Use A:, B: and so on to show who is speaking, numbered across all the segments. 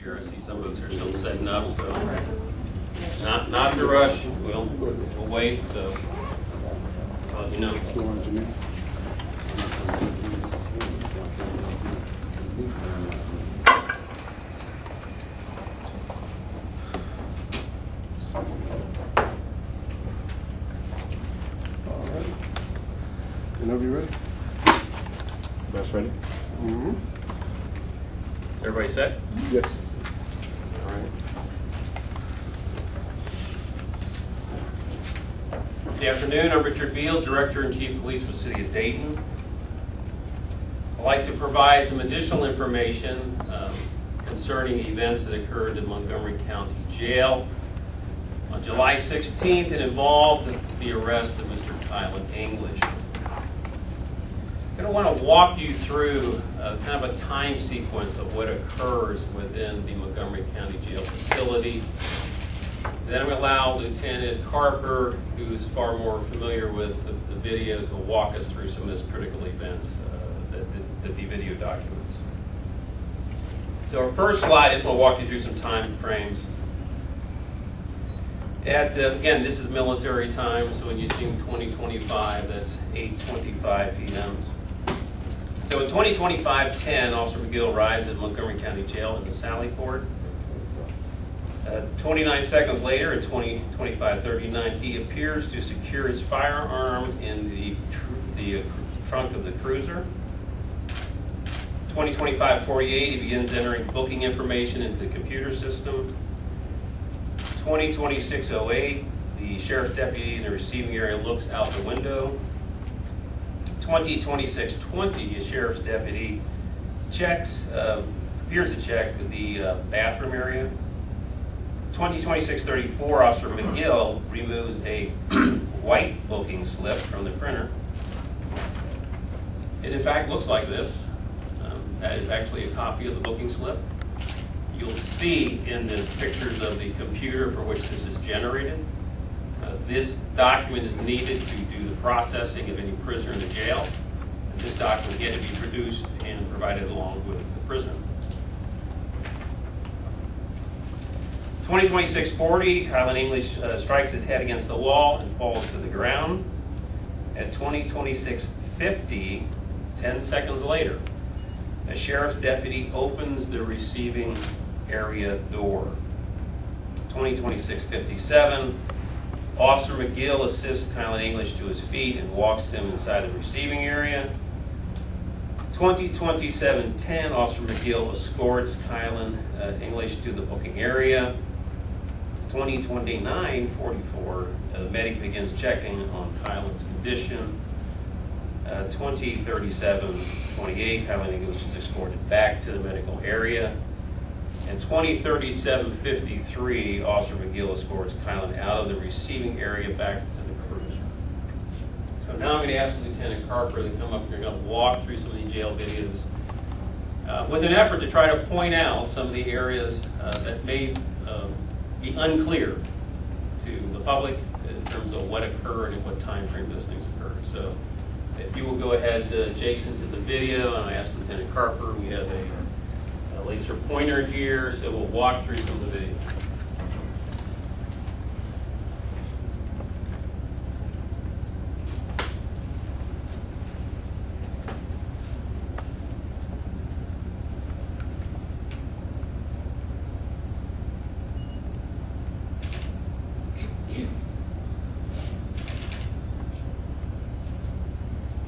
A: here. I see some folks are still setting up, so not to rush. We'll wait. So I'll let you know.
B: Whenever you're ready.
C: That's ready?
B: Mm-hmm.
A: Everybody set?
B: Yes.
A: All right. Good afternoon. I'm Richard Biehl, Director and Chief of Police for the City of Dayton. I'd like to provide some additional information concerning the events that occurred in Montgomery County Jail on July 16th and involved the arrest of Mr. Kylen English. I'm going to want to walk you through kind of a time sequence of what occurs within the Montgomery County Jail facility. Then I'm going to allow Lieutenant Carper, who's far more familiar with the video, to walk us through some of those critical events that the video documents. So our first slide, I just want to walk you through some time frames. Again, this is military time, so when you see 2025, that's 8:25 p.m. So at 20:25:10, Officer Biehl arrives at Montgomery County Jail in the Sally Port. 29 seconds later, at 20:25:39, he appears to secure his firearm in the trunk of the cruiser. 20:25:48, he begins entering booking information into the computer system. 20:26:08, the sheriff's deputy in the receiving area looks out the window. 20:26:20, a sheriff's deputy appears to check the bathroom area. 20:26:34, Officer Biehl removes a white booking slip from the printer. It in fact looks like this. That is actually a copy of the booking slip. You'll see in this pictures of the computer for which this is generated. This document is needed to do the processing of any prisoner in the jail. And this document had to be produced and provided along with the prisoner. 20:26:40, Kylen English strikes his head against the wall and falls to the ground. At 20:26:50, 10 seconds later, a sheriff's deputy opens the receiving area door. 20:26:57, Officer Biehl assists Kylen English to his feet and walks him inside the receiving area. 20:27:10, Officer Biehl escorts Kylen English to the booking area. 20:29:44, the medic begins checking on Kylen's condition. 20:37:28, Kylen English is escorted back to the medical area. And 20:37:53, Officer Biehl escorts Kylen out of the receiving area back to the cruiser. So now I'm going to ask Lieutenant Carper to come up here and I'm going to walk through some of the jail videos with an effort to try to point out some of the areas that may be unclear to the public in terms of what occurred and what time frame those things occurred. So if you will go ahead, Jason, to the video, and I ask Lieutenant Carper, we have a laser pointer here, so we'll walk through some of the video.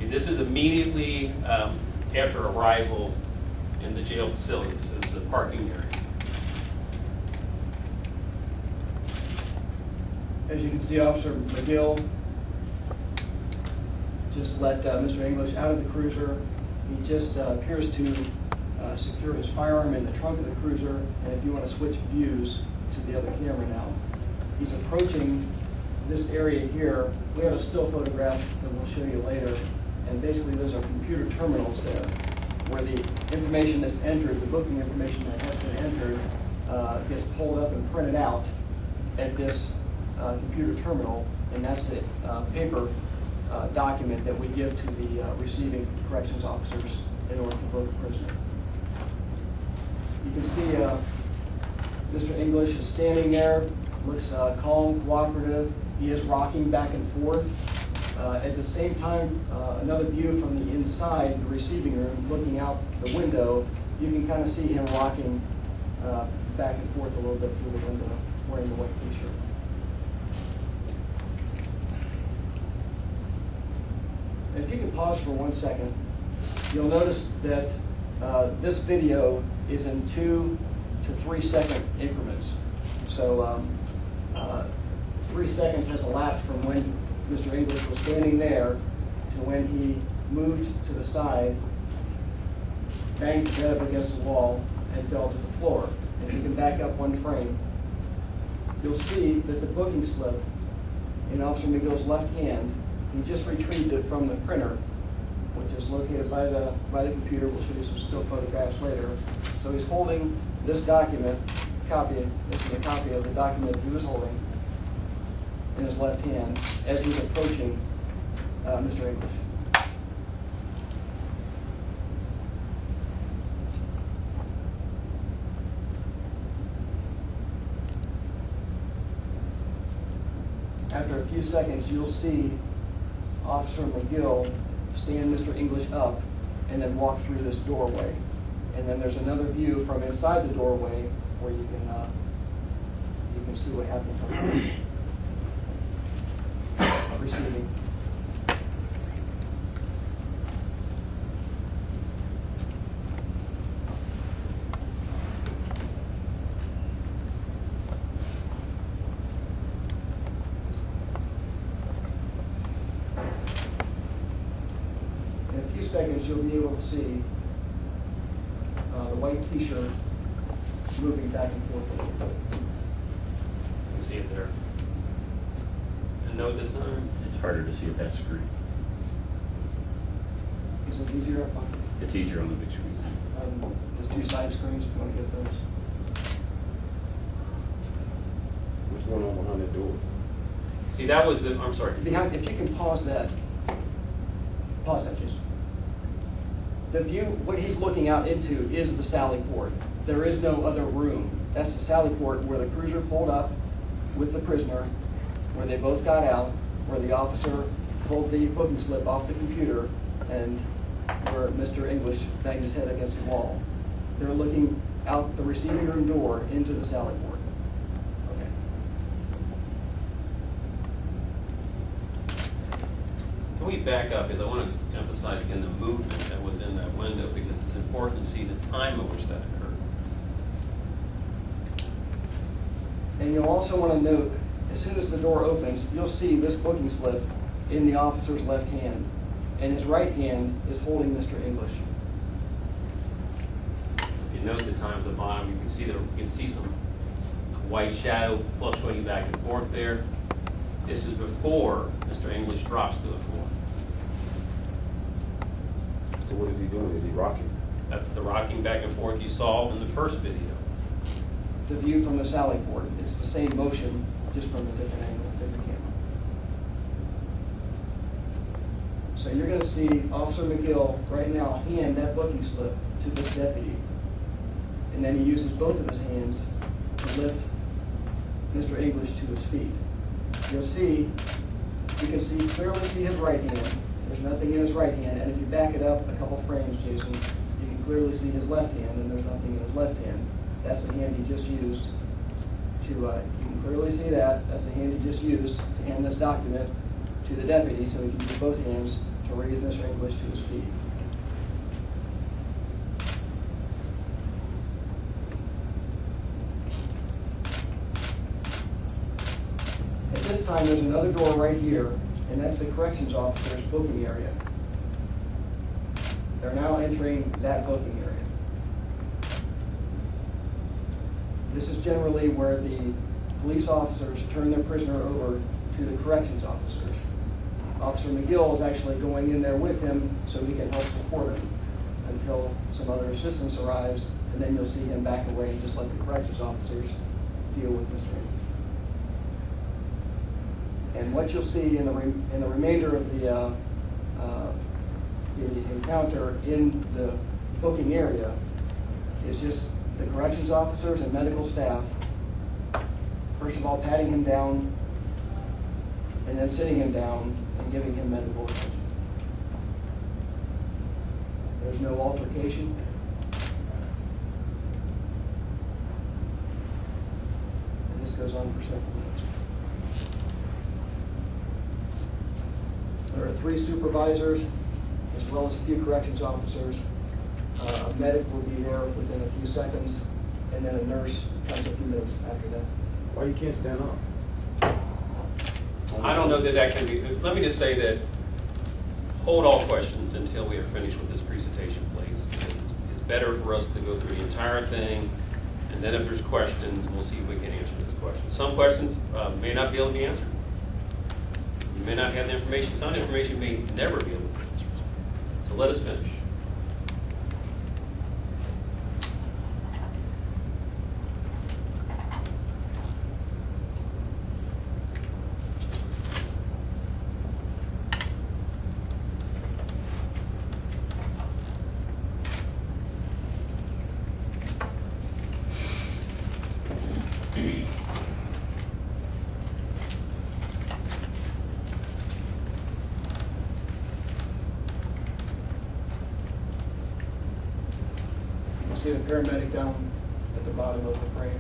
A: This is immediately after arrival in the jail facility. So this is the parking area.
D: As you can see, Officer Biehl just let Mr. English out of the cruiser. He just appears to secure his firearm in the trunk of the cruiser. And if you want to switch views to the other camera now, he's approaching this area here. We have a still photograph that we'll show you later. And basically those are computer terminals there where the information that's entered, the booking information that has been entered, gets pulled up and printed out at this computer terminal, and that's the paper document that we give to the receiving corrections officers in order to book a prisoner. You can see Mr. English is standing there, looks calm, cooperative. He is rocking back and forth. At the same time, another view from the inside, the receiving room, looking out the window, you can kind of see him rocking back and forth a little bit through the window, wearing the white t-shirt. If you can pause for 1 second, you'll notice that this video is in 2 to 3 second increments. So 3 seconds has elapsed from when Mr. English was standing there to when he moved to the side, banged his head up against the wall, and fell to the floor. If you can back up 1 frame, you'll see that the booking slip in Officer McGill's left hand, he just retrieved it from the printer, which is located by the computer. We'll show you some still photographs later. So he's holding this document, this is a copy of the document he was holding in his left hand as he's approaching Mr. English. After a few seconds, you'll see Officer McGill stand Mr. English up and then walk through this doorway. And then there's another view from inside the doorway where you can see what happened from receiving. In a few seconds, you'll be able to see the white t-shirt moving back and forth a little bit.
A: You can see it there. And note the time.
C: It's harder to see with that screen.
D: Is it easier?
C: It's easier on the big screens.
D: There's 2 side screens if you want to get those.
B: What's going on behind that door?
A: See, that was the, I'm sorry.
D: If you can pause that, Jason. The view, what he's looking out into is the sally port. There is no other room. That's the sally port where the cruiser pulled up with the prisoner, where they both got out, where the officer pulled the booking slip off the computer, and where Mr. English banged his head against the wall. They're looking out the receiving room door into the sally port.
A: Can we back up, because I want to emphasize again the movement that was in that window, because it's important to see the time at which that occurred.
D: And you'll also want to note, as soon as the door opens, you'll see this booking slip in the officer's left hand, and his right hand is holding Mr. English.
A: If you note the time at the bottom, you can see some white shadow fluctuating back and forth there. This is before Mr. English drops to the floor.
B: So what is he doing? Is he rocking?
A: That's the rocking back and forth you saw in the first video.
D: The view from the sally port, it's the same motion, just from a different angle, different camera. So you're going to see Officer McGill right now hand that booking slip to this deputy, and then he uses both of his hands to lift Mr. English to his feet. You'll see, you can clearly see his right hand. There's nothing in his right hand, and if you back it up a couple frames, Jason, you can clearly see his left hand, and there's nothing in his left hand. That's the hand he just used to, you can clearly see that. That's the hand he just used to hand this document to the deputy so he can use both hands to raise Mr. English to his feet. At this time, there's another door right here, and that's the corrections officer's booking area. They're now entering that booking area. This is generally where the police officers turn their prisoner over to the corrections officers. Officer McGill is actually going in there with him so he can help support him until some other assistance arrives, and then you'll see him back away and just let the corrections officers deal with Mr. English. And what you'll see in the remainder of the encounter in the booking area is just the corrections officers and medical staff First of all, patting him down, and then sitting him down and giving him medical attention. There's no altercation. And this goes on for several minutes. There are 3 supervisors, as well as a few corrections officers. A medic will be there within a few seconds, and then a nurse comes a few minutes after that.
B: Why you can't stand up?
A: I don't know that that can be, let me just say that, hold all questions until we are finished with this presentation, please. Because it's better for us to go through the entire thing, and then if there's questions, we'll see if we can answer those questions. Some questions may not be able to be answered. You may not have the information. Some information may never be able to be answered. So let us finish.
D: See the paramedic down at the bottom of the frame.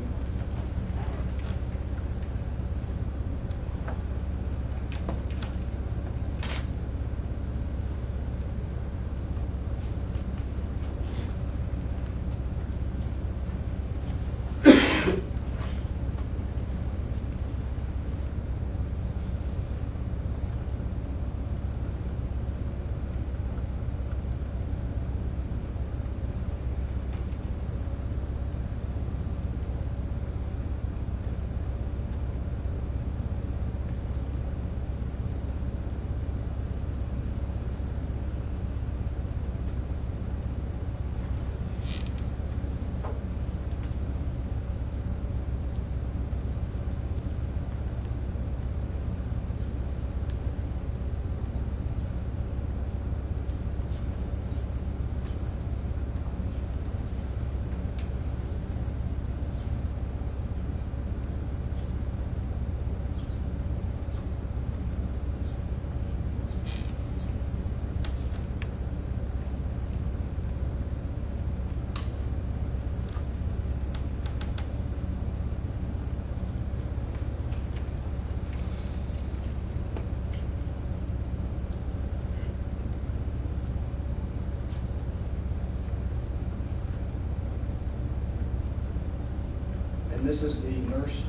D: And this is the nurse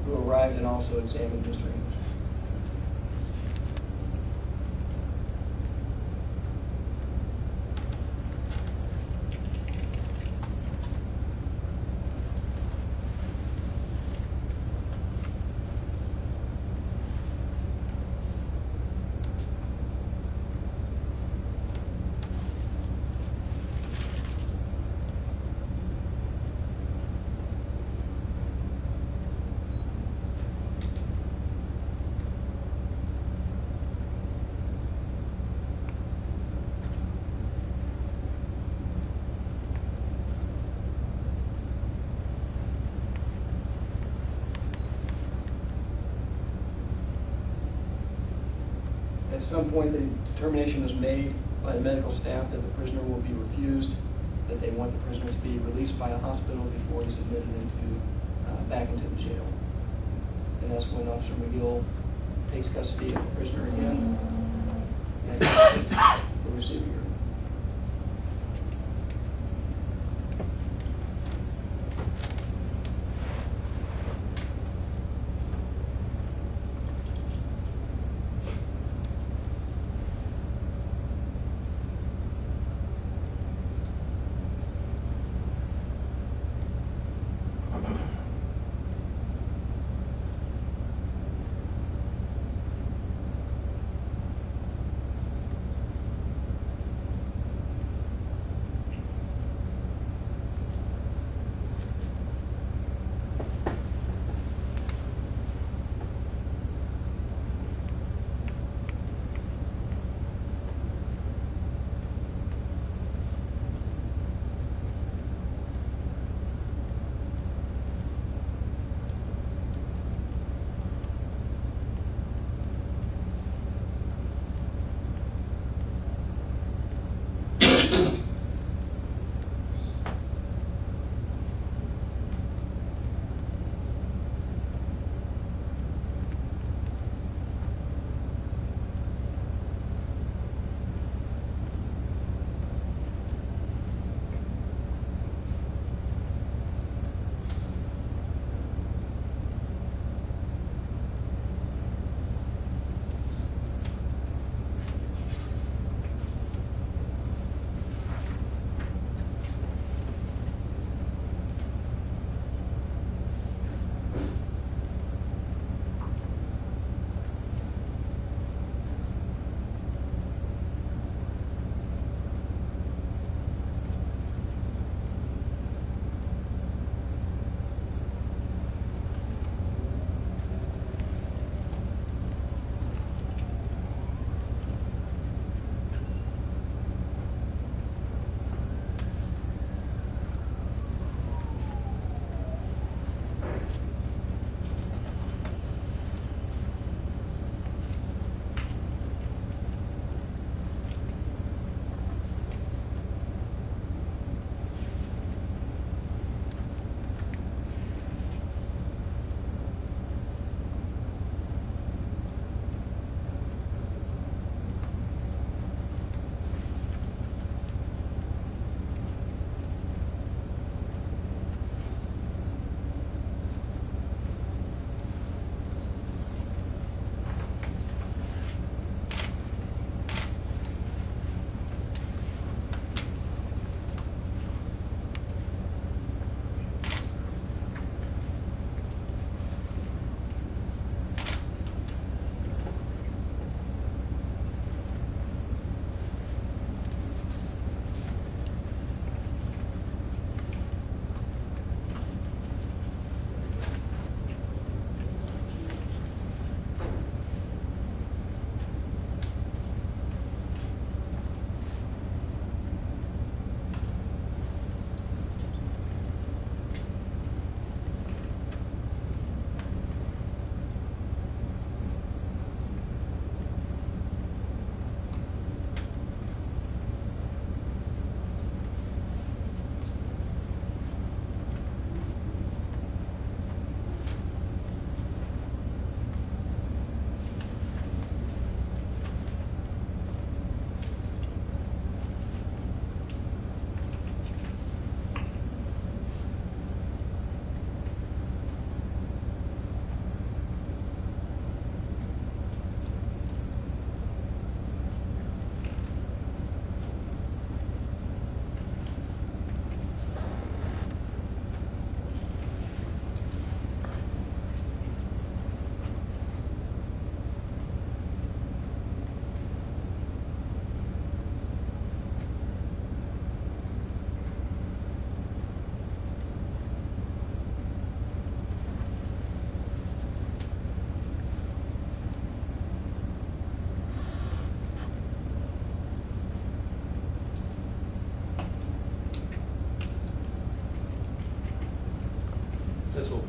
D: who arrived and also examined Mr. English. At some point, the determination is made by the medical staff that the prisoner will be refused, that they want the prisoner to be released by a hospital before he's admitted back into the jail. And that's when Officer McGill takes custody of the prisoner again and takes the receiver.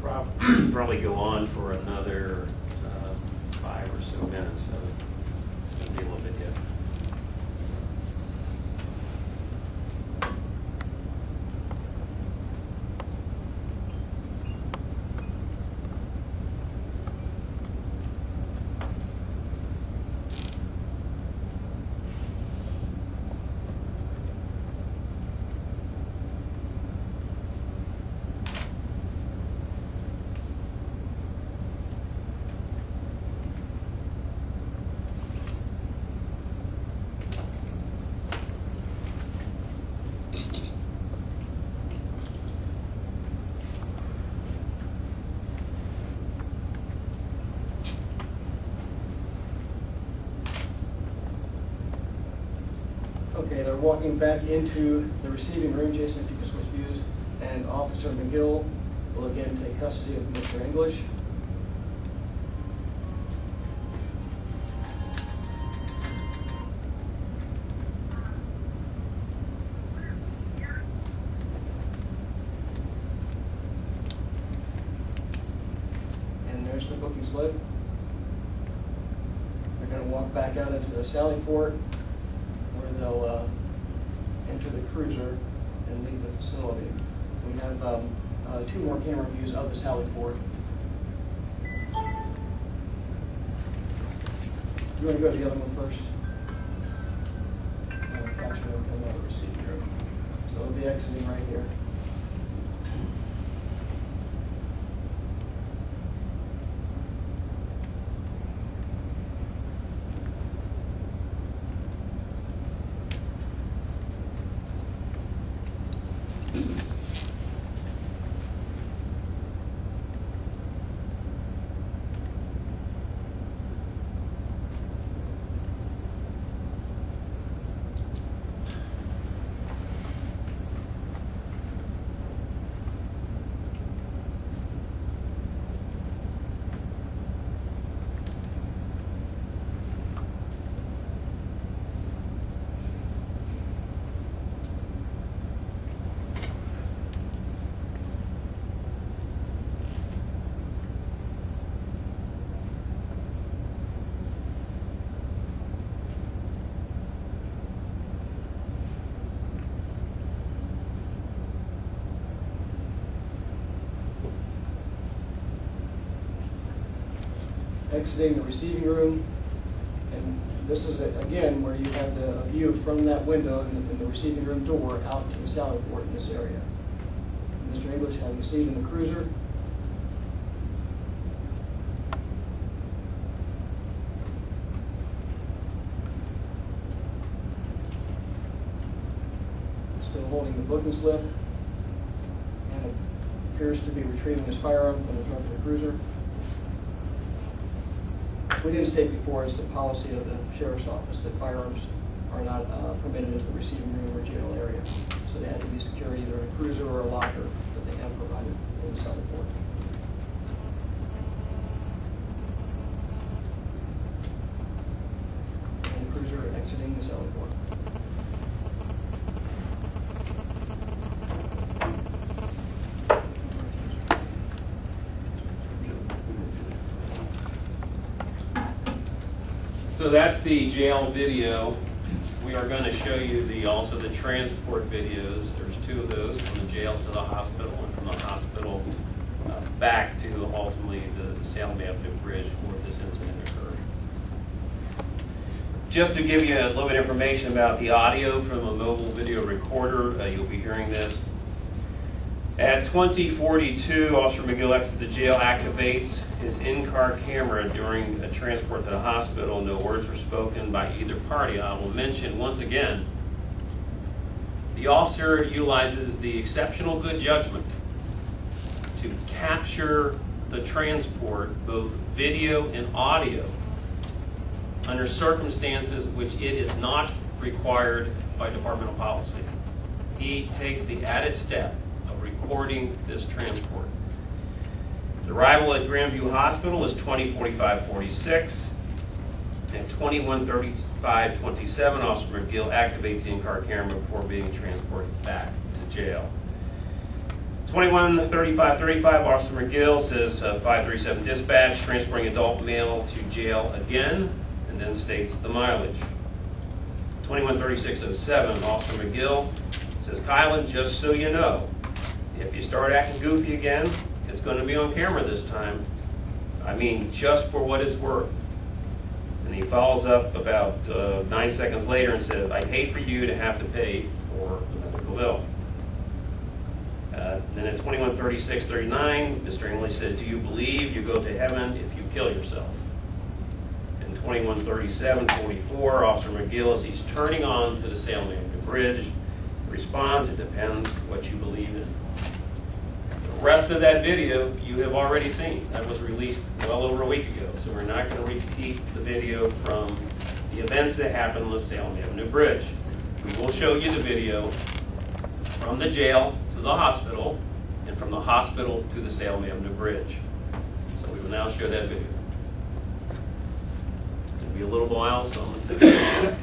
A: probably go on for another 5 or so minutes, so it'll be a little bit yet.
D: Okay, they're walking back into the receiving room. Jason, if you can switch views. And Officer McGill will again take custody of Mr. English. And there's the booking slip. They're going to walk back out into the Sally Port, where they'll enter the cruiser and leave the facility. We have 2 more camera views of the Sally Port. You want to go to the other one first? Capture them coming out of the receiving room. So they'll be exiting right here. Exiting the receiving room, and this is again where you have the view from that window in the receiving room door out to the Sally Port in this area. Mr. English having a seat in the cruiser. Still holding the booking slip, and appears to be retrieving his firearm from the trunk of the cruiser. We didn't state before, it's the policy of the Sheriff's Office that firearms are not permitted into the receiving room or jail area. So they had to be secured either in a cruiser or a locker that they have provided in the Sally Port. And the cruiser exiting the Sally Port.
A: So that's the jail video. We are going to show you also the transport videos. There's 2 of those, from the jail to the hospital, and from the hospital back to ultimately the Salem Avenue Bridge where this incident occurred. Just to give you a little bit of information about the audio from a mobile video recorder, you'll be hearing this. At 20:42, Officer McGill exits the jail, activates his in-car camera during a transport to the hospital. No words were spoken by either party. I will mention once again, the officer utilizes the exceptional good judgment to capture the transport, both video and audio, under circumstances which it is not required by departmental policy. He takes the added step of recording this transport. The arrival at Grandview Hospital is 20:45:46. At 21:35:27, Officer McGill activates the in-car camera before being transported back to jail. 21:35:35, Officer McGill says 537 dispatch, transporting adult male to jail again, and then states the mileage. 21:36:07, Officer McGill says, Kylen, just so you know, if you start acting goofy again, it's going to be on camera this time. I mean, just for what it's worth. And he follows up about 9 seconds later and says, I'd hate for you to have to pay for the medical bill. Then at 21:36:39, Mr. English says, do you believe you go to heaven if you kill yourself? And 21:37:44, Officer McGill, as he's turning on to the Salem Avenue Bridge, responds, it depends what you believe in. The rest of that video you have already seen. That was released well over a week ago, so we're not going to repeat the video from the events that happened on the Salem Avenue Bridge. We will show you the video from the jail to the hospital, and from the hospital to the Salem Avenue Bridge. So we will now show that video. It'll be a little while, so I'm going to take it off.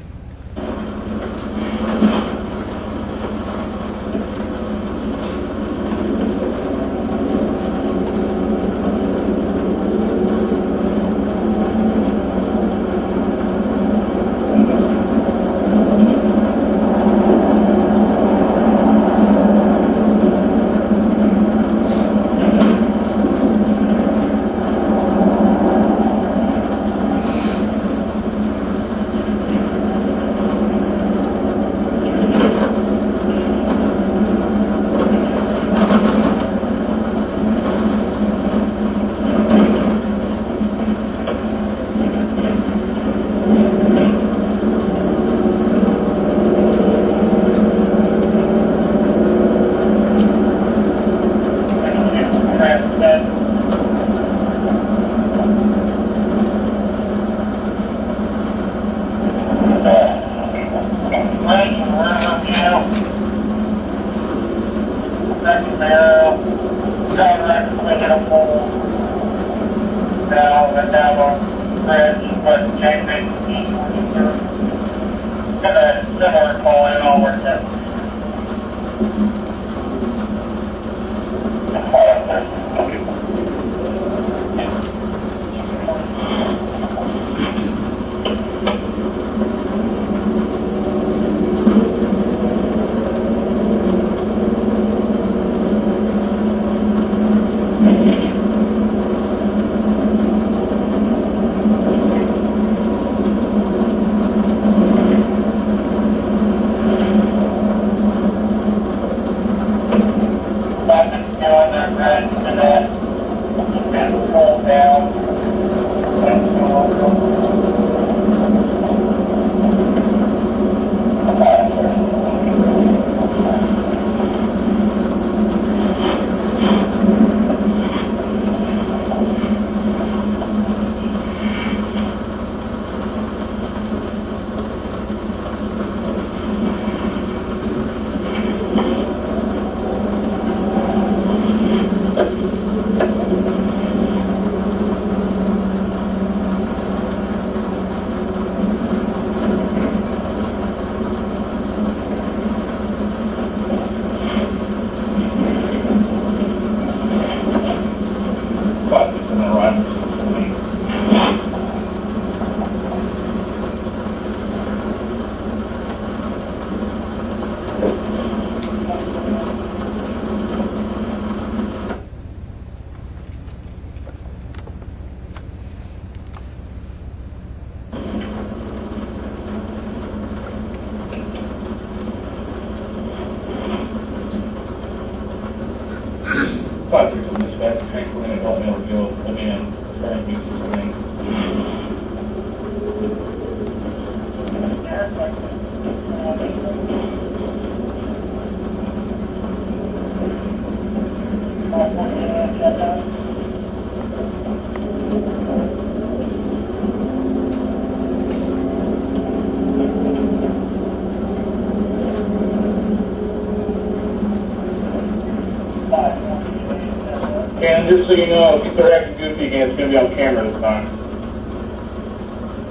E: And just so you know, if they're acting goofy again, it's going to be on camera this time.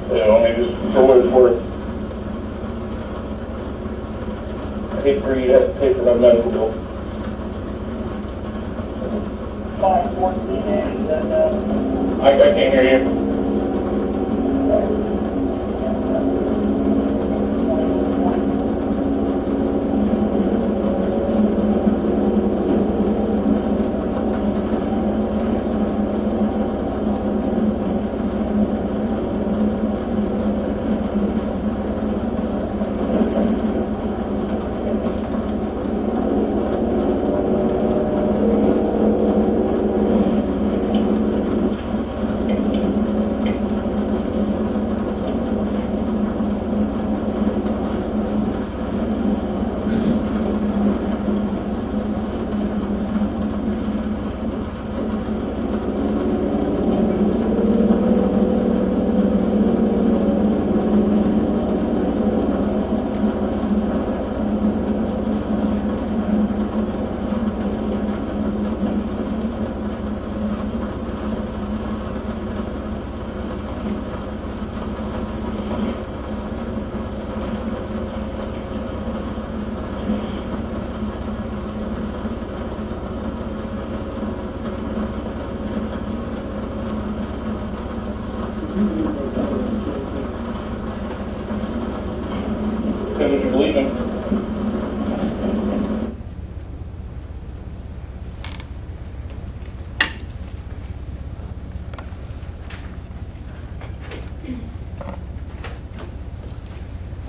E: So, only just for what it's worth. I hate for you to have to pay for my medical bill. I can't hear you. Because if you believe him.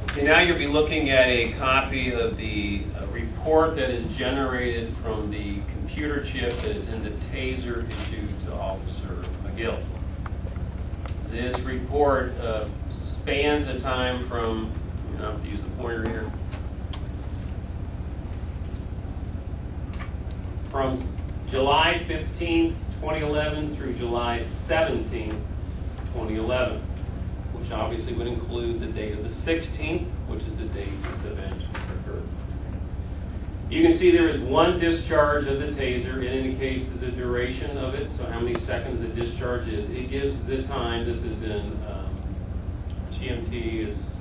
A: Okay, now you'll be looking at a copy of the report that is generated from the computer chip that is in the taser issued to Officer McGill. This report spans the time from, I have to use the pointer here, from July 15th, 2011 through July 17th, 2011, which obviously would include the date of the 16th, which is the date this event occurred. You can see there is one discharge of the taser. It indicates the duration of it, so how many seconds the discharge is. It gives the time. This is in GMT is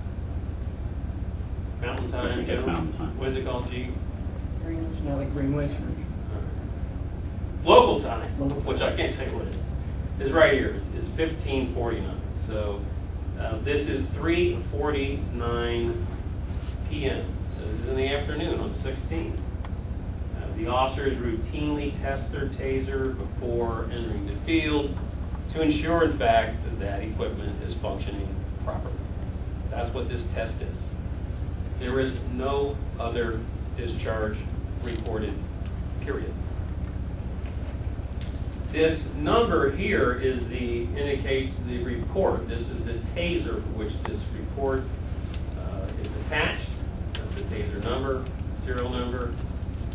A: Mountain Time.
C: I think that's Mountain Time.
A: What is it called, G?
D: Greenwich, now like Greenwich.
A: Local time, which I can't tell you what it is right here. It's 15:49. So this is 3:49 p.m. So this is in the afternoon on the 16th. The officers routinely test their taser before entering the field to ensure, in fact, that equipment is functioning properly. That's what this test is. There is no other discharge reported, period. This number here indicates the report. This is the taser for which this report is attached. That's the taser number, serial number.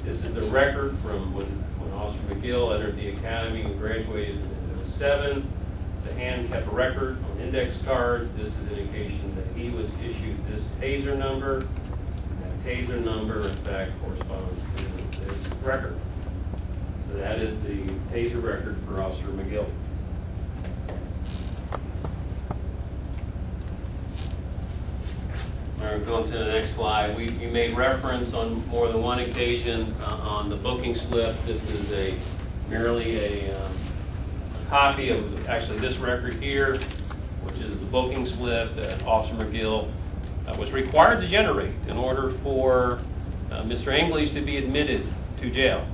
A: This is the record from when Officer McGill entered the academy and graduated in 2007. The hand kept a record on index cards. This is an indication that he was issued this taser number. And that taser number, in fact, corresponds to this record. So that is the taser record for Officer McGill. All right, going to the next slide. You made reference on more than one occasion on the booking slip. This is merely a copy of actually this record here, which is the booking slip that Officer McGill was required to generate in order for Mr. English to be admitted to jail.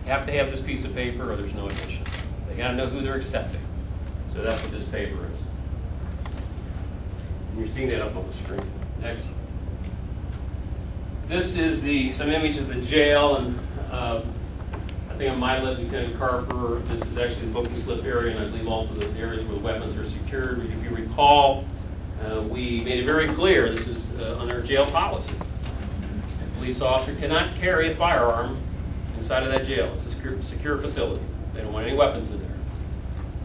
A: You have to have this piece of paper or there's no admission. They got to know who they're accepting. So that's what this paper is. And you're seeing that up on the screen. Next. This is some image of the jail, and I think on my left, Lieutenant Carper, this is actually the booking slip area, and I believe also the areas where the weapons are secured. If you recall, we made it very clear, this is under jail policy. A police officer cannot carry a firearm inside of that jail. It's a secure facility. They don't want any weapons in there.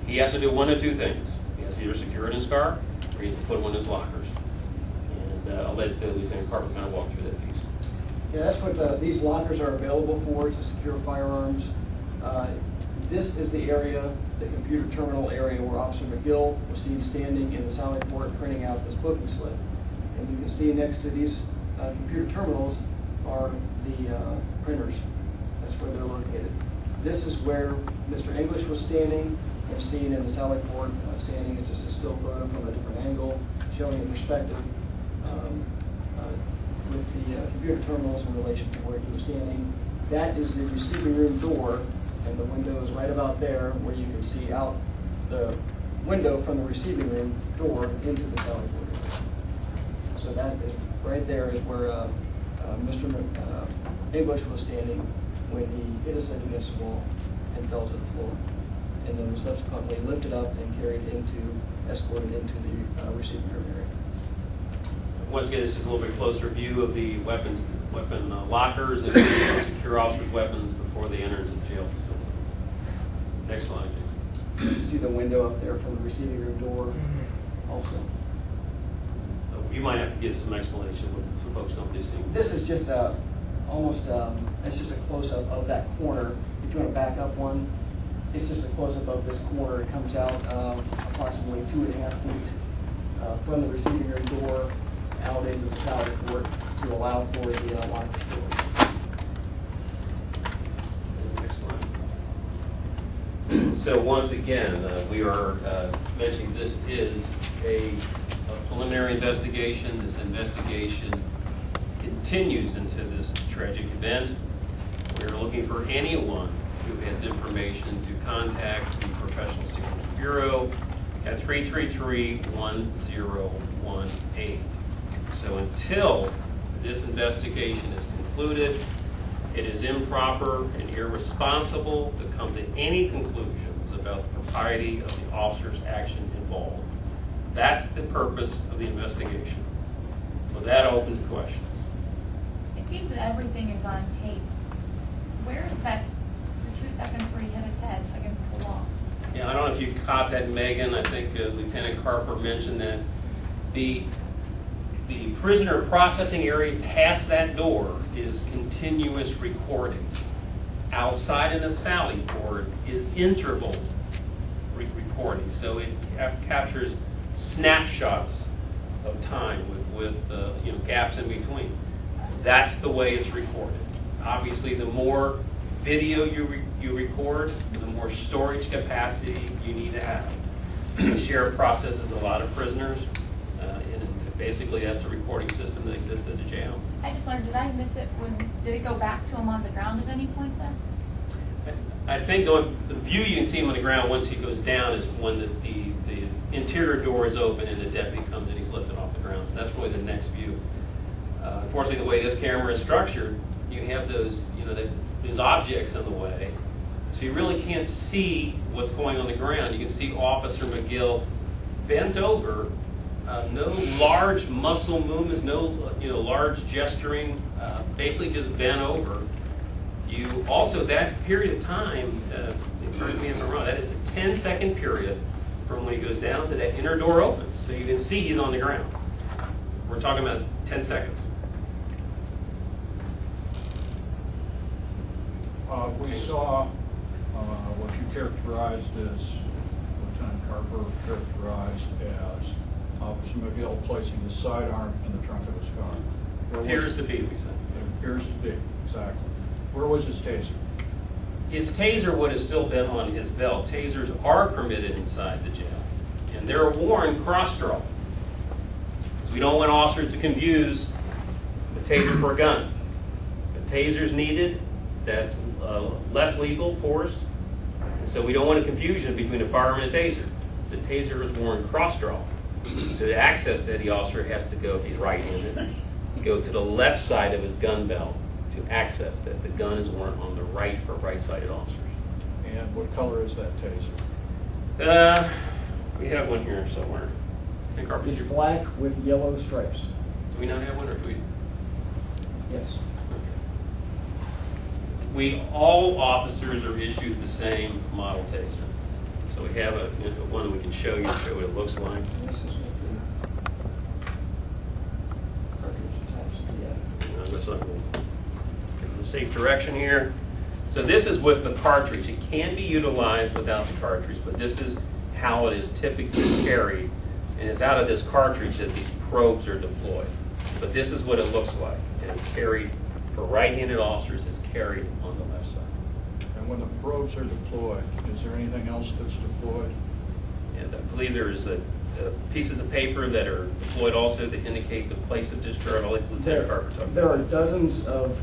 A: He has to do one of two things. He has to either secure it in his car, or he has to put one in his lockers. And I'll let Lieutenant Carper kind of walk through that piece.
D: Yeah, that's what these lockers are available for, to secure firearms. This is the area, the computer terminal area, where Officer McGill was seen standing in the Sally Port printing out this booking slip. And you can see next to these computer terminals are the printers. That's where they're located. This is where Mr. English was standing, and seen in the Sally Port standing is just a still photo from a different angle, showing a perspective with the computer terminals in relation to where he was standing. That is the receiving room door, and the window is right about there, where you can see out the window from the receiving room door into the Sally Port area. So that is right there is where Mr. English was standing when he hit his head against the wall and fell to the floor, and then was subsequently lifted up and escorted into the receiving room area.
A: Once again, this is a little bit closer view of the weapon lockers and secure officers' weapons before they enter into the jail facility. Next slide, please.
D: You can see the window up there from the receiving room door also.
A: So you might have to give some explanation so folks don't be seeing.
D: This is just it's just a close-up of that corner. If you want to back up one, it's just a close-up of this corner. It comes out approximately 2.5 feet from the receiving room door out into the Sally Port to allow for the locker storage.
A: Next slide. So once again, we are mentioning this is a preliminary investigation. This investigation continues into this tragic event. We are looking for anyone who has information to contact the Professional Secrets Bureau at 333-1018. So until this investigation is concluded, it is improper and irresponsible to come to any conclusions about the propriety of the officer's action involved. That's the purpose of the investigation. With that, open to questions.
F: It seems that everything is on tape. Where is that for 2 seconds where he hit his head against the wall?
A: Yeah, I don't know if you caught that, Megan. I think Lieutenant Carper mentioned that the prisoner processing area past that door is continuous recording. Outside in the Sally Port is interval recording, so it captures snapshots of time with gaps in between. That's the way it's recorded. Obviously, the more video you record, the more storage capacity you need to have. The sheriff processes a lot of prisoners, and basically that's the recording system that exists at the jail.
F: I just wondered, did I miss it? Did it go back to him on the ground at any point then?
A: I think the view you can see him on the ground once he goes down is when the interior door is open and the deputy comes in, he's lifted off the ground. So that's really the next view. Unfortunately, the way this camera is structured, you have those objects in the way, so you really can't see what's going on the ground. You can see Officer McGill bent over, no large muscle movements, no large gesturing, basically just bent over. You also, that period of time, correct me if I'm wrong, that is a 10-second period from when he goes down to that inner door opens, so you can see he's on the ground. We're talking about 10 seconds.
G: We saw what you characterized as, Lieutenant Carper characterized as Officer McGill placing his sidearm in the trunk of his car.
A: Appears to be, we said.
G: It appears to be, exactly. Where was his taser?
A: His taser would have still been on his belt. Tasers are permitted inside the jail, and they're worn cross-draw. So we don't want officers to confuse the taser for a gun. If a taser's needed, that's less lethal force, and so we don't want a confusion between a firearm and a taser. So the taser is worn cross-draw. So to access that, the officer has to go, if he's right-handed, go to the left side of his gun belt to access that. The gun is worn on the right for right-sided officers.
G: And what color is that taser?
A: We have one here somewhere. I think our
D: It's
A: picture.
D: black with yellow stripes.
A: Do we not have one, or do we?
D: Yes.
A: All officers are issued the same model taser. So we have one that we can show you, show what it looks like.
D: This is what the cartridge attached to.
A: This one will give them a safe direction here. So this is with the cartridge. It can be utilized without the cartridge, but this is how it is typically carried. And it's out of this cartridge that these probes are deployed. But this is what it looks like. And it's carried, for right-handed officers, it's carried on the left side.
G: And when the probes are deployed, is there anything else that's deployed?
A: And I believe there's pieces of paper that are deployed also to indicate the place of discharge. I'll let Lieutenant Carper talk about
D: There are
A: that.
D: dozens of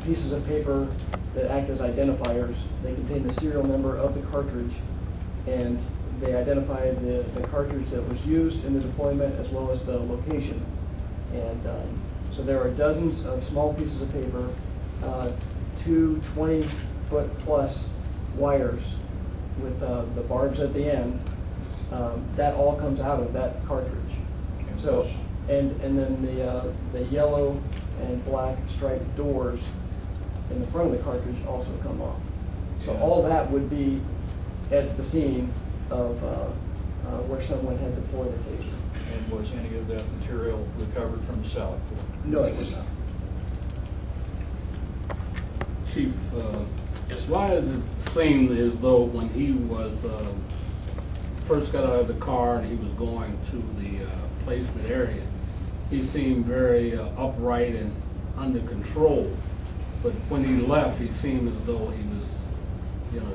D: pieces of paper that act as identifiers. They contain the serial number of the cartridge, and they identify the cartridge that was used in the deployment as well as the location. And so there are dozens of small pieces of paper, 2 20-foot plus wires with the barbs at the end. That all comes out of that cartridge. So, and then the yellow and black striped doors in the front of the cartridge also come off. So all that would be at the scene of where someone had deployed a taser.
G: And was any of that material recovered from the salad port?
D: No, it was not.
H: Chief,
A: Yes, sir.
H: why does it seem as though when he was first got out of the car and he was going to the placement area, he seemed very upright and under control, but when he left, he seemed as though he was,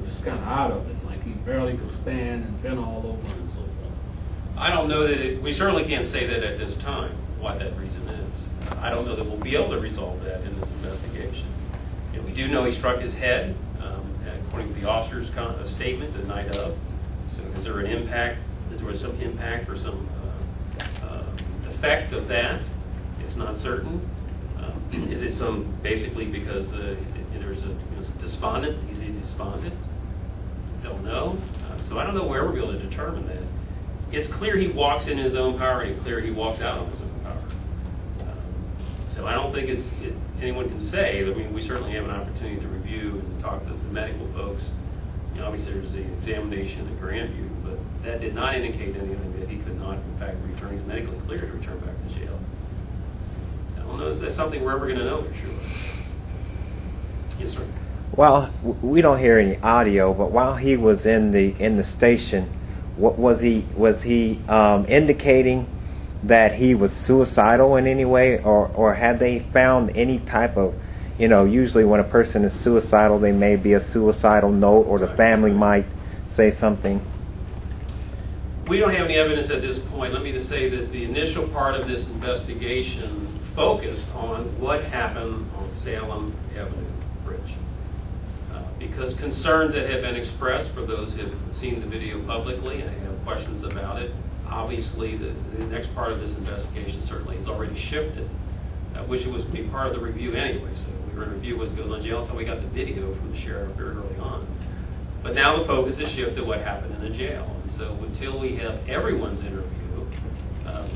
H: just kind of out of it, like he barely could stand and bent all over and so forth.
A: I don't know that we certainly can't say that at this time, why that reason is. I don't know that we'll be able to resolve that in this investigation. We do know he struck his head, according to the officer's statement the night of. So is there an impact? Is there some impact or some effect of that? It's not certain. Is it some, basically because there's a despondent, is he despondent? Don't know. So I don't know where we'll be able to determine that. It's clear he walks in his own power, and it's clear he walks out on his own power. So I don't think anyone can say. I mean, we certainly have an opportunity to review and talk to the medical folks. Obviously there's the examination at Grandview, but that did not indicate anything that he could not, in fact, return. He's medically cleared to return back to jail. So I don't know if that's something we're ever going to know for sure. Yes, sir.
I: Well, we don't hear any audio, but while he was in the station, what was he indicating that he was suicidal in any way, or had they found any type of, usually when a person is suicidal, they may be a suicidal note, or the family might say something?
A: We don't have any evidence at this point. Let me just say that the initial part of this investigation focused on what happened on Salem Avenue Bridge. Because concerns that have been expressed for those who have seen the video publicly and have questions about it, obviously the next part of this investigation certainly has already shifted. I wish it was be part of the review anyway, so we were in review what goes on jail, so we got the video from the sheriff very early on. But now the focus has shifted to what happened in the jail. And so until we have everyone's interview,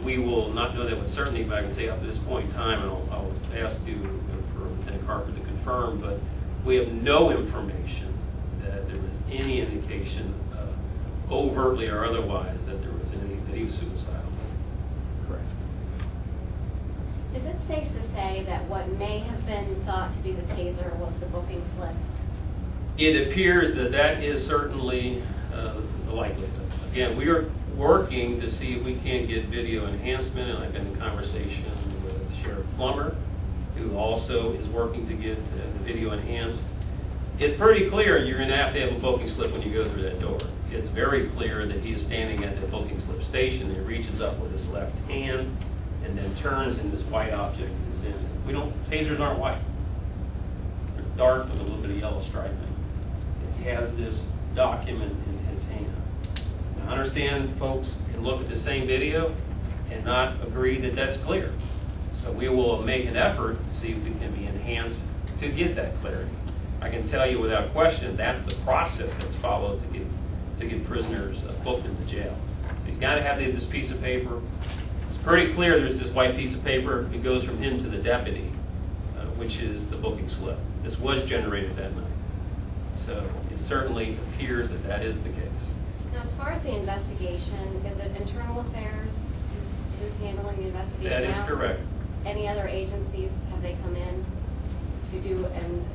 A: we will not know that with certainty, but I can say up to this point in time, and I'll ask for Lieutenant Carper to confirm, but we have no information that there was any indication, overtly or otherwise, that he was suicidal.
D: Correct.
J: Is it safe to say that what may have been thought to be the taser was the booking slip?
A: It appears that is certainly the likelihood. Again, we are working to see if we can get video enhancement, and I've been in conversation with Sheriff Plummer, who also is working to get the video enhanced. It's pretty clear you're going to have a booking slip when you go through that door. It's very clear that he is standing at the booking slip station, and he reaches up with his left hand and then turns, and this white object is in. Tasers aren't white. They're dark with a little bit of yellow striping. He has this document in his hand. Now, I understand folks can look at the same video and not agree that that's clear. So we will make an effort to see if it can be enhanced to get that clarity. I can tell you without question that's the process that's followed to get prisoners booked into jail. So he's got to have this piece of paper. It's pretty clear there's this white piece of paper. It goes from him to the deputy, which is the booking slip. This was generated that night. So it certainly appears that is the case.
J: Now, as far as the investigation, is it internal affairs? Who's handling the investigation
A: That is
J: now?
A: correct.
J: Any other agencies, have they come in to do an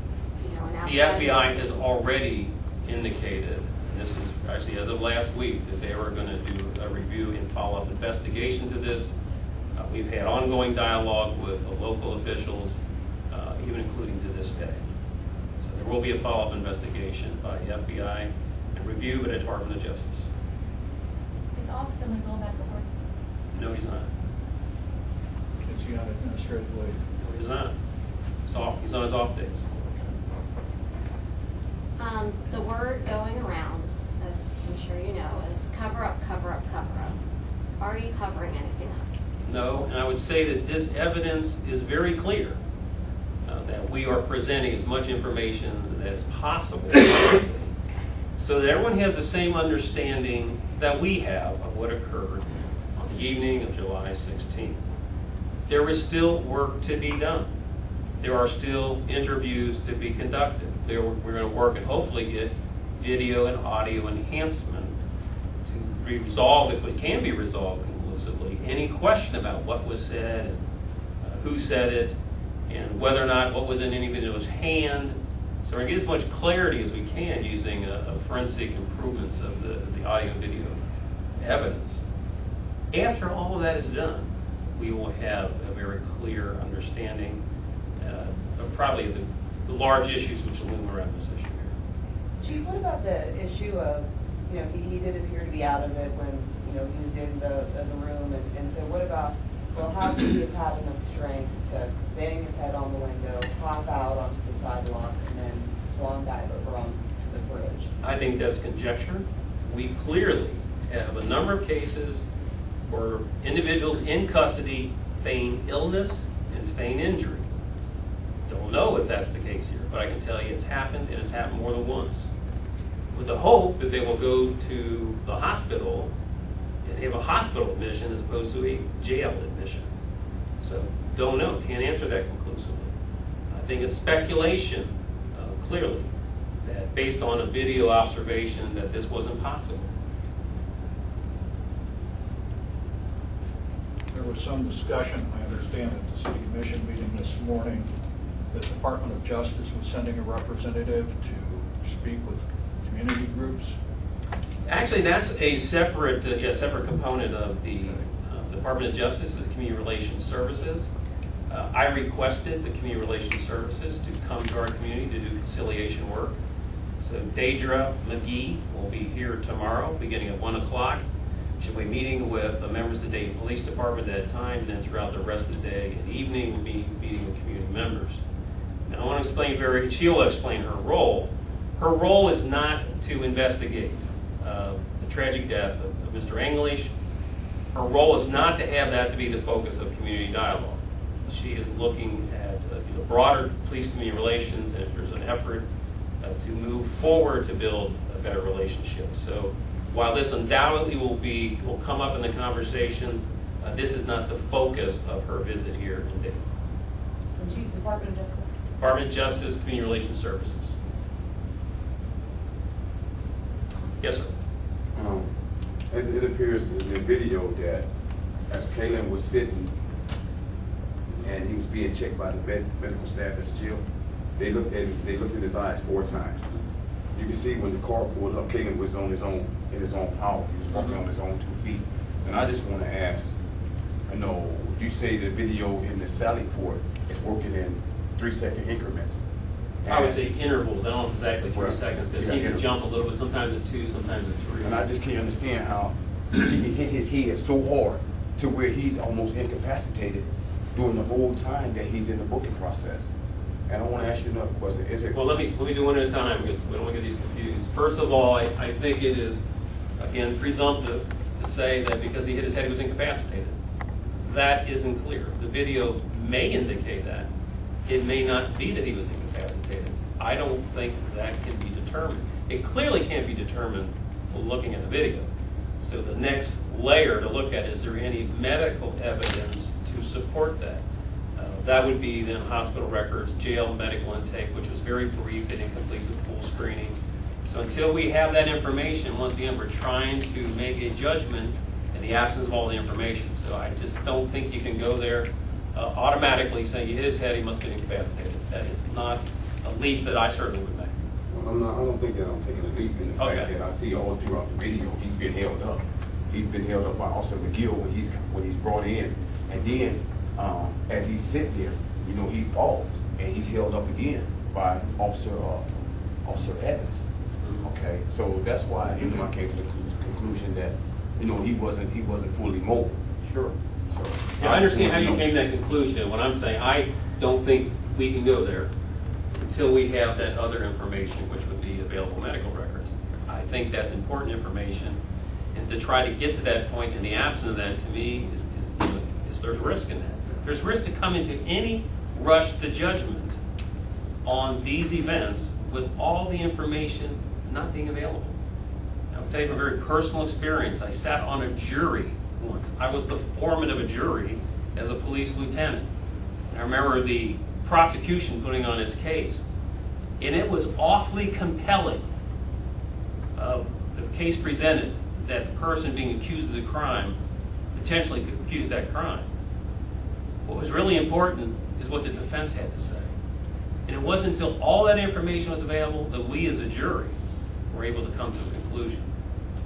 J: outside?
A: The FBI has already indicated, and this is actually as of last week, that they were going to do a review and follow-up investigation to this. We've had ongoing dialogue with the local officials, even including to this day. So there will be a follow-up investigation by the FBI and review by the Department of Justice.
F: Is Officer McGill back at work?
A: No, he's not.
G: Is he on administrative leave?
A: No, he's not. He's on his off days.
J: The word going around, as I'm sure you know, is cover up, cover up, cover up. Are you covering anything up?
A: No, and I would say that this evidence is very clear that we are presenting as much information as possible so that everyone has the same understanding that we have of what occurred on the evening of July 16th. There is still work to be done. There are still interviews to be conducted. We're going to work and hopefully get video and audio enhancement to resolve, if it can be resolved conclusively, any question about what was said and who said it and whether or not what was in any individual's hand. So we're going to get as much clarity as we can using forensic improvements of the audio and video evidence. After all of that is done, we will have a very clear understanding of probably the large issues which loom around this issue here.
K: Chief, what about the issue of, he did appear to be out of it when, he was in the room, and so what about, well, how could he have had enough strength to bang his head on the window, pop out onto the sidewalk, and then swan dive over onto the bridge?
A: I think that's conjecture. We clearly have a number of cases where individuals in custody feign illness and feign injury. Don't know if that's the case here, but I can tell you it's happened, and it's happened more than once. With the hope that they will go to the hospital and have a hospital admission as opposed to a jail admission. So don't know, can't answer that conclusively. I think it's speculation, clearly, that based on a video observation that this wasn't possible.
G: There was some discussion, I understand, at the city commission meeting this morning, the Department of Justice was sending a representative to speak with community groups.
A: Actually, that's a separate, separate component of the Department of Justice, is Community Relations Services. I requested the Community Relations Services to come to our community to do conciliation work. So Deidre McGee will be here tomorrow, beginning at 1 o'clock. She'll be meeting with the members of the Dayton Police Department at that time, and then throughout the rest of the day and evening, we'll be meeting with community members. Now, I want to explain she'll explain her role. Her role is not to investigate the tragic death of Mr. English. Her role is not to have that to be the focus of community dialogue. She is looking at broader police community relations, and if there's an effort to move forward to build a better relationship. So while this undoubtedly will come up in the conversation, this is not the focus of her visit here in Dayton.
K: And she's the Department of Justice?
A: Department of Justice, Community Relations Services. Yes, sir.
B: As it appears in the video that as Kylen was sitting and he was being checked by the medical staff at the jail, they looked in his eyes 4 times. You can see when the car pulled up, Kylen was on his own, in his own power. He was walking on his own 2 feet. And I just want to ask, you say the video in the Sally port is working in 3-second increments.
A: I would say intervals. I don't know exactly 3 seconds, but
B: Yeah,
A: he can
B: intervals.
A: jump a little bit. Sometimes it's 2, sometimes it's 3.
B: And I just can't understand how he can hit his head so hard to where he's almost incapacitated during the whole time that he's in the booking process. And I want to ask you another question. Is it?
A: Well, let me do one at a time because we don't want to get these confused. First of all, I think it is, again, presumptive to say that because he hit his head, he was incapacitated. That isn't clear. The video may indicate that. It may not be that he was incapacitated. I don't think that can be determined. It clearly can't be determined looking at the video. So the next layer to look at, is there any medical evidence to support that? That would be then hospital records, jail medical intake, which was very brief. They didn't complete the full screening. So until we have that information, once again, we're trying to make a judgment in the absence of all the information. So I just don't think you can go there automatically saying you hit his head, he must be incapacitated. That is not a leap that I certainly would make.
B: Well, I don't think that I'm taking a leap in the fact that I see all throughout the video he's been held up. He's been held up by Officer McGill when he's brought in, and then as he's sitting there, he falls and he's held up again by Officer Officer Evans. Okay, so that's why, you know, I came to the conclusion that, you know, he wasn't fully mobile.
A: Sure.
B: So
A: Yeah, I understand how you came to that conclusion. What I'm saying, I don't think we can go there until we have that other information, which would be available medical records. I think that's important information, and to try to get to that point in the absence of that, to me, is there's risk in that. There's risk to come into any rush to judgment on these events with all the information not being available. I'll tell you from a very personal experience. I sat on a jury once. I was the foreman of a jury as a police lieutenant. And I remember the prosecution putting on its case, and it was awfully compelling. The case presented that the person being accused of the crime potentially could accuse that crime. What was really important is what the defense had to say. And it wasn't until all that information was available that we as a jury were able to come to a conclusion.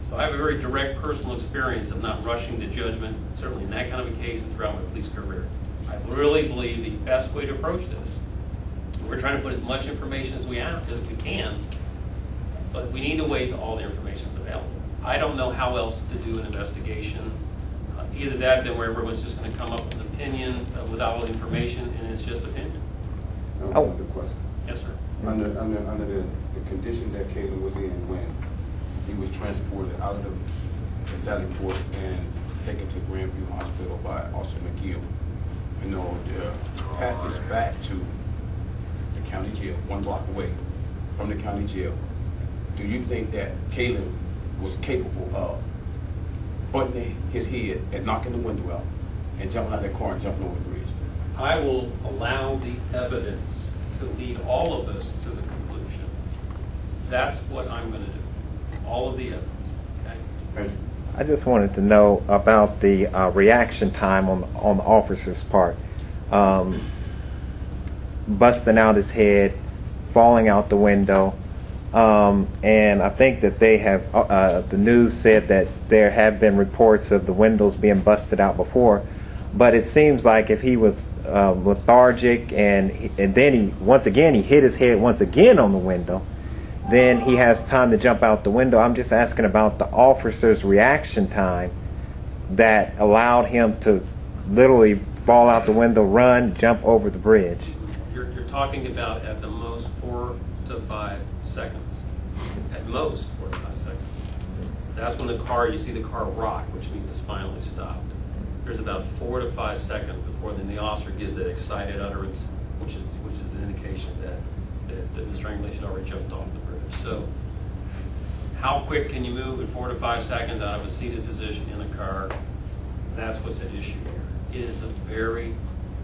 A: So I have a very direct personal experience of not rushing to judgment, certainly in that kind of a case and throughout my police career. I really believe the best way to approach this, we're trying to put as much information as we can, but we need to wait till all the information is available. I don't know how else to do an investigation. Either that, then where everyone's just going to come up with an opinion without all the information, and it's just opinion.
B: Oh, the question.
A: Yes, sir.
B: Under the condition that Kylen was in when he was transported out of the Sally Port and taken to Grandview Hospital by Officer McGill, you know, the passage back to the county jail, 1 block away from the county jail, do you think that Kylen was capable of buttoning his head and knocking the window out and jumping out of that car and jumping over the bridge?
A: I will allow the evidence to lead all of us to the conclusion. That's what I'm going to do. All of the evidence. Okay?
B: Thank you.
I: I just wanted to know about the reaction time on the officer's part. Busting out his head, falling out the window, and I think that they have, the news said that there have been reports of the windows being busted out before, but it seems like if he was lethargic and then he hit his head once again on the window, then he has time to jump out the window. I'm just asking about the officer's reaction time that allowed him to literally fall out the window, run, jump over the bridge.
A: You're talking about at the most 4 to 5 seconds. At most 4 to 5 seconds. That's when you see the car rock, which means it's finally stopped. There's about 4 to 5 seconds before then the officer gives that excited utterance, which is an indication that Mr. English had already jumped off the bridge. So, how quick can you move in 4 to 5 seconds out of a seated position in a car? That's what's at issue here. It is a very,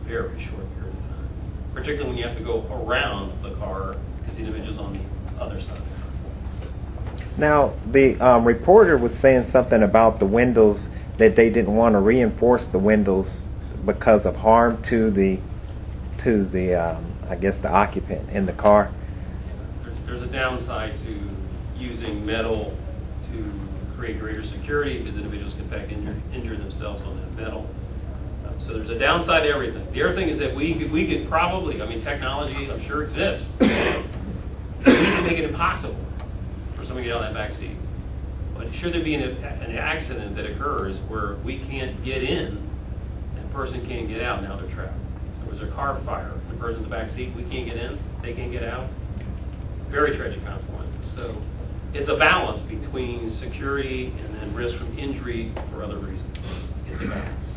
A: very short period of time, particularly when you have to go around the car because the individual's on the other side of the car.
I: Now, the reporter was saying something about the windows, that they didn't want to reinforce the windows because of harm to the I guess the occupant in the car.
A: There's a downside to using metal to create greater security because individuals can in fact injure themselves on that metal. So there's a downside to everything. The other thing is that we could probably, I mean, technology I'm sure exists. We can make it impossible for somebody to get out of that back seat. But should there be an accident that occurs where we can't get in and the person can't get out, now they're trapped. So there's a car fire, the person in the back seat, we can't get in, they can't get out. Very tragic consequences. So it's a balance between security and then risk from injury for other reasons. It's a balance.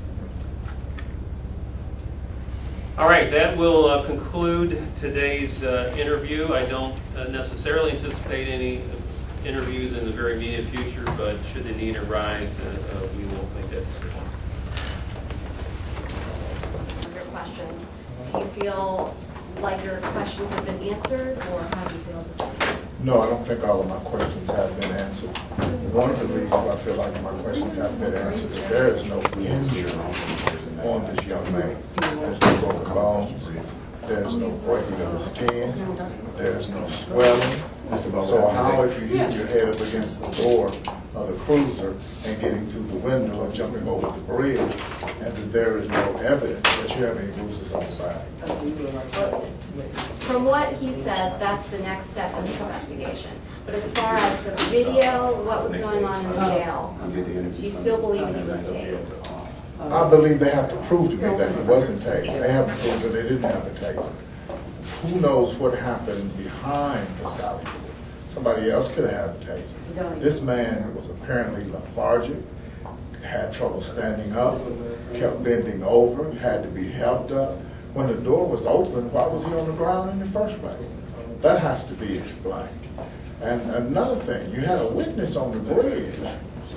A: All right, that will conclude today's interview. I don't necessarily anticipate any interviews in the very immediate future, but should the need arise, we will make that decision.
J: Your questions. Do you feel like your questions have been answered, or how do you feel this week?
L: No, I don't think all of my questions have been answered. One of the reasons I feel like my questions have been answered is there is no injury on this young man. There's no broken bones. There's no breaking of the skin. There's no swelling. So how, if you hit your head up against the door of the cruiser and getting through the window and jumping over the bridge, and that there is no evidence that you have any bruises on the back.
J: From what he says, that's the next step in the investigation. But as far as the video, what was going on in the jail, do you still believe he was tased?
L: I believe they have to prove to me that he wasn't tased. They haven't proved that they didn't have a taser. Who knows what happened behind the sally door? Somebody else could have had a taser. This man was apparently lethargic, had trouble standing up, kept bending over, had to be helped up. When the door was open, why was he on the ground in the first place? That has to be explained. And another thing, you had a witness on the bridge,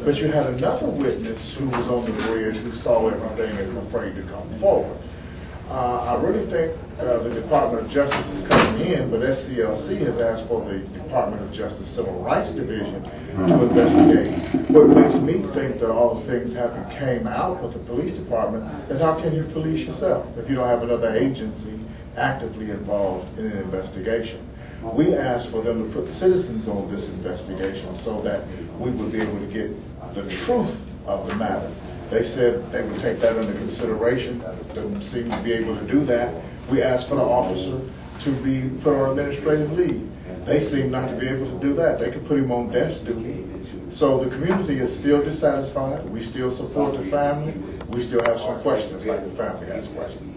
L: but you had another witness who was on the bridge who saw everything and is afraid to come forward. I really think the Department of Justice is coming in, but SCLC has asked for the Department of Justice Civil Rights Division to investigate. What makes me think that all the things haven't came out with the police department is how can you police yourself if you don't have another agency actively involved in an investigation? We asked for them to put citizens on this investigation so that we would be able to get the truth of the matter. They said they would take that under consideration. Didn't seem to be able to do that. We asked for the officer to be put on administrative leave. They seem not to be able to do that. They could put him on desk duty. So the community is still dissatisfied. We still support the family. We still have some questions, like the family has questions.